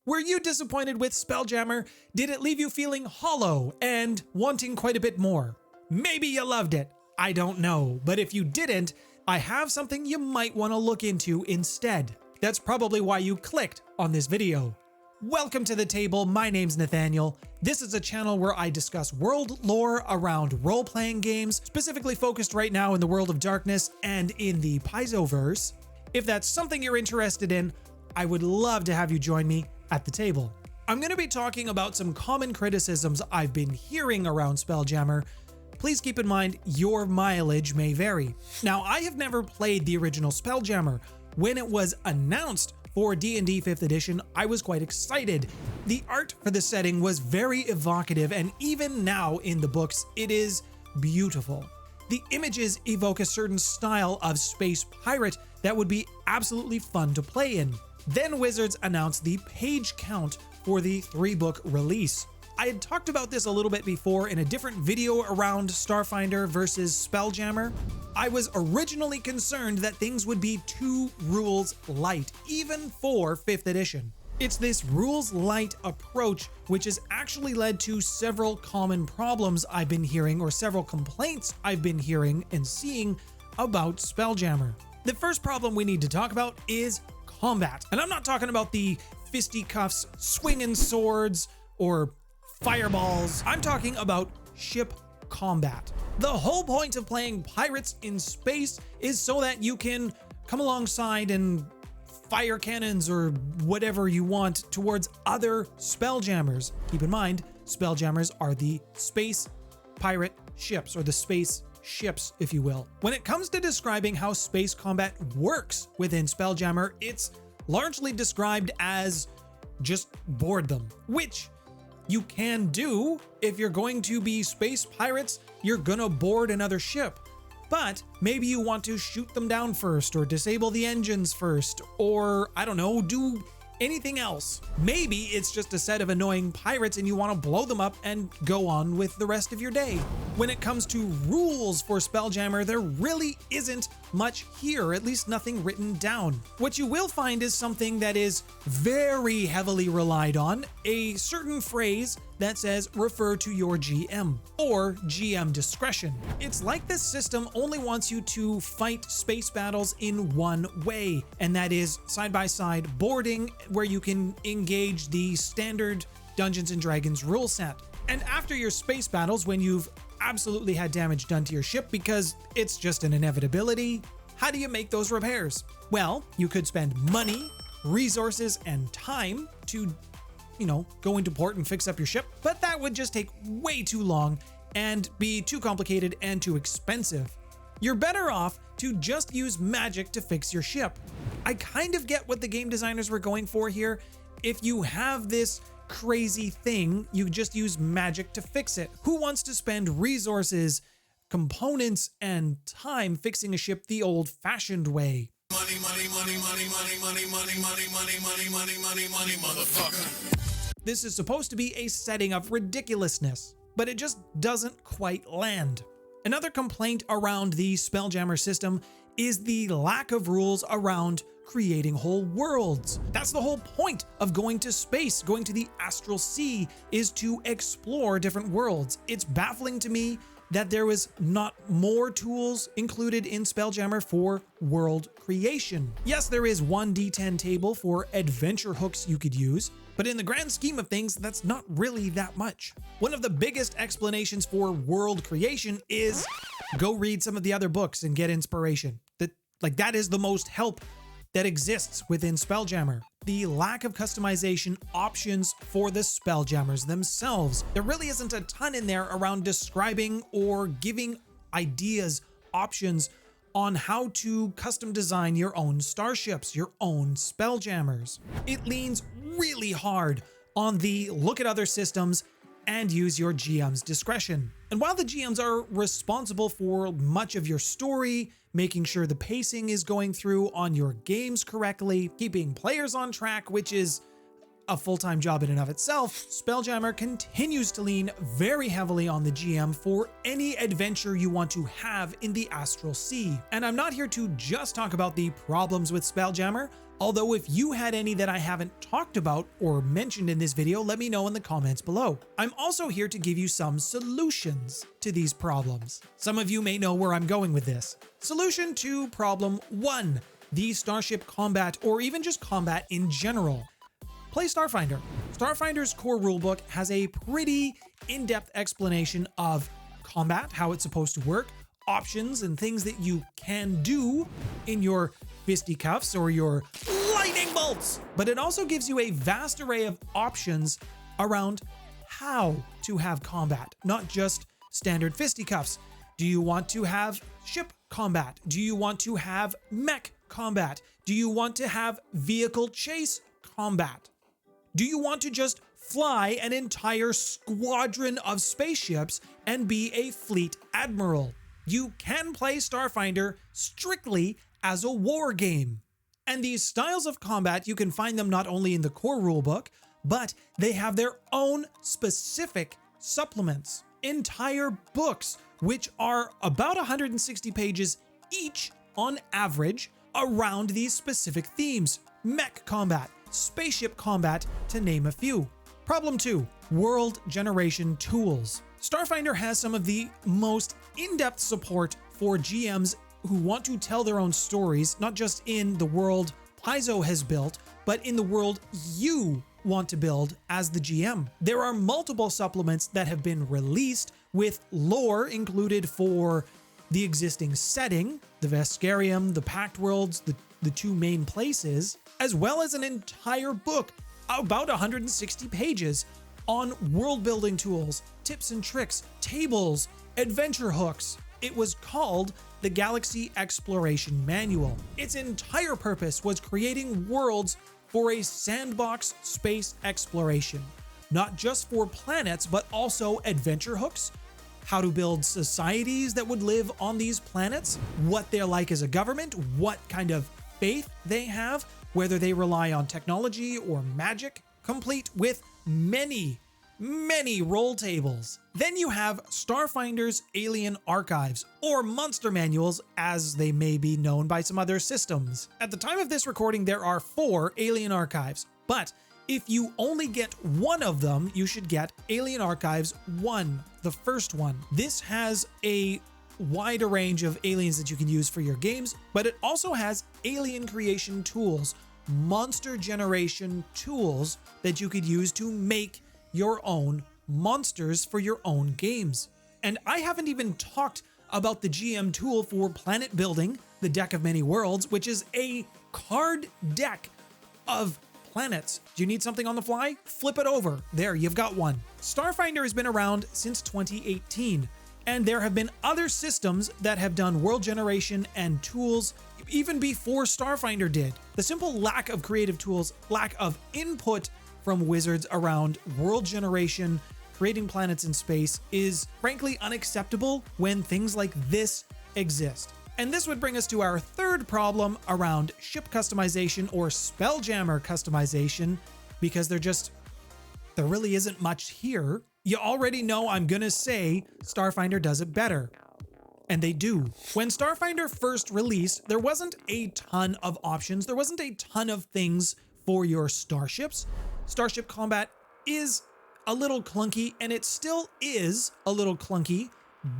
Were you disappointed with Spelljammer? Did it leave you feeling hollow and wanting quite a bit more? Maybe you loved it. I don't know. But if you didn't, I have something you might want to look into instead. That's probably why you clicked on this video. Welcome to the table. My name's Nathaniel. This is a channel where I discuss world lore around role-playing games, specifically focused right now in the world of darkness and in the Paizoverse. If that's something you're interested in, I would love to have you join me at the table. I'm going to be talking about some common criticisms I've been hearing around Spelljammer. Please keep in mind your mileage may vary. Now, I have never played the original Spelljammer. When it was announced for D&D 5th edition, I was quite excited. The art for the setting was very evocative, and even now in the books, it is beautiful. The images evoke a certain style of space pirate that would be absolutely fun to play in. Then Wizards announced the page count for the 3-book release. I had talked about this a little bit before in a different video around Starfinder versus Spelljammer. I was originally concerned that things would be too rules light, even for 5th edition. It's this rules light approach which has actually led to several common problems I've been hearing, or several complaints I've been hearing and seeing about Spelljammer. The first problem we need to talk about is combat. And I'm not talking about the fisticuffs, swinging swords, or fireballs. I'm talking about ship combat. The whole point of playing pirates in space is so that you can come alongside and fire cannons or whatever you want towards other Spelljammers. Keep in mind, Spelljammers are the space pirate ships, or the space ships, if you will. When it comes to describing how space combat works within Spelljammer, it's largely described as just board them, which you can do. If you're going to be space pirates, you're gonna board another ship. But maybe you want to shoot them down first, or disable the engines first, or I don't know, do anything else. Maybe it's just a set of annoying pirates and you want to blow them up and go on with the rest of your day. When it comes to rules for Spelljammer, there really isn't much here, at least nothing written down. What you will find is something that is very heavily relied on, a certain phrase that says refer to your GM, or GM discretion. It's like this system only wants you to fight space battles in one way, and that is side-by-side boarding, where you can engage the standard Dungeons & Dragons rule set. And after your space battles, when you've absolutely had damage done to your ship, because it's just an inevitability, how do you make those repairs? Well, you could spend money, resources, and time to go into port and fix up your ship, but that would just take way too long and be too complicated and too expensive. You're better off to just use magic to fix your ship. I kind of get what the game designers were going for here. If you have this crazy thing, you just use magic to fix it. Who wants to spend resources, components, and time fixing a ship the old-fashioned way? Money, money, money, money, money, money, money, money, money, money, money, money, money, motherfucker. This is supposed to be a setting of ridiculousness, but it just doesn't quite land. Another complaint around the Spelljammer system is the lack of rules around creating whole worlds. That's the whole point of going to space, going to the astral sea, is to explore different worlds. It's baffling to me that there was not more tools included in Spelljammer for world creation. Yes, there is one D10 table for adventure hooks you could use, but in the grand scheme of things, that's not really that much. One of the biggest explanations for world creation is go read some of the other books and get inspiration. That is the most help that exists within Spelljammer. The lack of customization options for the Spelljammers themselves. There really isn't a ton in there around describing or giving ideas, options on how to custom design your own starships, your own Spelljammers. It leans really hard on the look at other systems and use your GM's discretion. And while the GMs are responsible for much of your story, making sure the pacing is going through on your games correctly, keeping players on track, which is a full-time job in and of itself, Spelljammer continues to lean very heavily on the GM for any adventure you want to have in the Astral Sea. And I'm not here to just talk about the problems with Spelljammer. Although if you had any that I haven't talked about or mentioned in this video, let me know in the comments below. I'm also here to give you some solutions to these problems. Some of you may know where I'm going with this. Solution to problem 1, the starship combat, or even just combat in general. Play Starfinder. Starfinder's core rulebook has a pretty in-depth explanation of combat, how it's supposed to work, options and things that you can do in your fisticuffs or your lightning bolts. But it also gives you a vast array of options around how to have combat, not just standard fisticuffs. Do you want to have ship combat? Do you want to have mech combat? Do you want to have vehicle chase combat? Do you want to just fly an entire squadron of spaceships and be a fleet admiral? You can play Starfinder strictly as a war game. And these styles of combat, you can find them not only in the core rulebook, but they have their own specific supplements, entire books, which are about 160 pages each on average around these specific themes: mech combat, spaceship combat, to name a few. Problem 2, world generation tools. Starfinder has some of the most in-depth support for GMs who want to tell their own stories, not just in the world Paizo has built, but in the world you want to build as the GM. There are multiple supplements that have been released with lore included for the existing setting, the Veskarium, the Pact Worlds, the two main places, as well as an entire book, about 160 pages, on world building tools, tips and tricks, tables, adventure hooks. It was called the Galaxy Exploration Manual. Its entire purpose was creating worlds for a sandbox space exploration, not just for planets, but also adventure hooks, how to build societies that would live on these planets, what they're like as a government, what kind of faith they have, whether they rely on technology or magic, complete with many roll tables. Then you have Starfinder's Alien Archives, or Monster Manuals as they may be known by some other systems. At the time of this recording, there are 4 Alien Archives, but if you only get one of them, you should get Alien Archives 1, the first one. This has a wider range of aliens that you can use for your games, but it also has alien creation tools, monster generation tools that you could use to make your own monsters for your own games. And I haven't even talked about the GM tool for planet building, the Deck of Many Worlds, which is a card deck of planets. Do you need something on the fly? Flip it over. There, you've got one. Starfinder has been around since 2018, and there have been other systems that have done world generation and tools even before Starfinder did. The simple lack of creative tools, lack of input from wizards around world generation, creating planets in space, is frankly unacceptable when things like this exist. And this would bring us to our third problem around ship customization or Spelljammer customization, because there really isn't much here. You already know I'm gonna say Starfinder does it better. And they do. When Starfinder first released, there wasn't a ton of options. There wasn't a ton of things for your starships. Starship combat is a little clunky, and it still is a little clunky,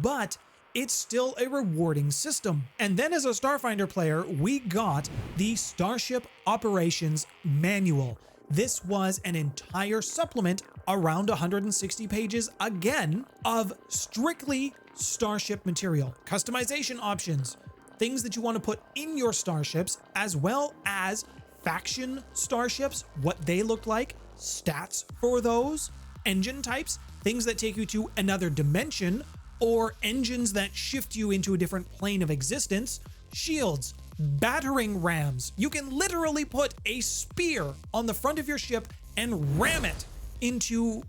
but it's still a rewarding system. And then as a Starfinder player, we got the Starship Operations Manual. This was an entire supplement, around 160 pages again, of strictly Starship material, customization options, things that you want to put in your starships, as well as faction starships, what they look like, stats for those, engine types, things that take you to another dimension, or engines that shift you into a different plane of existence, shields, battering rams. You can literally put a spear on the front of your ship and ram it into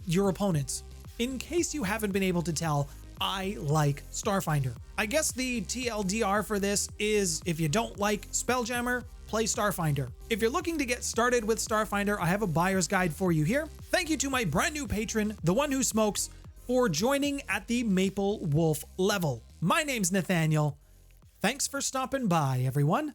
your opponents. In case you haven't been able to tell, I like Starfinder. I guess the TLDR for this is, if you don't like Spelljammer, play Starfinder. If you're looking to get started with Starfinder, I have a buyer's guide for you here. Thank you to my brand new patron, The One Who Smokes, for joining at the Maple Wolf level. My name's Nathaniel. Thanks for stopping by, everyone.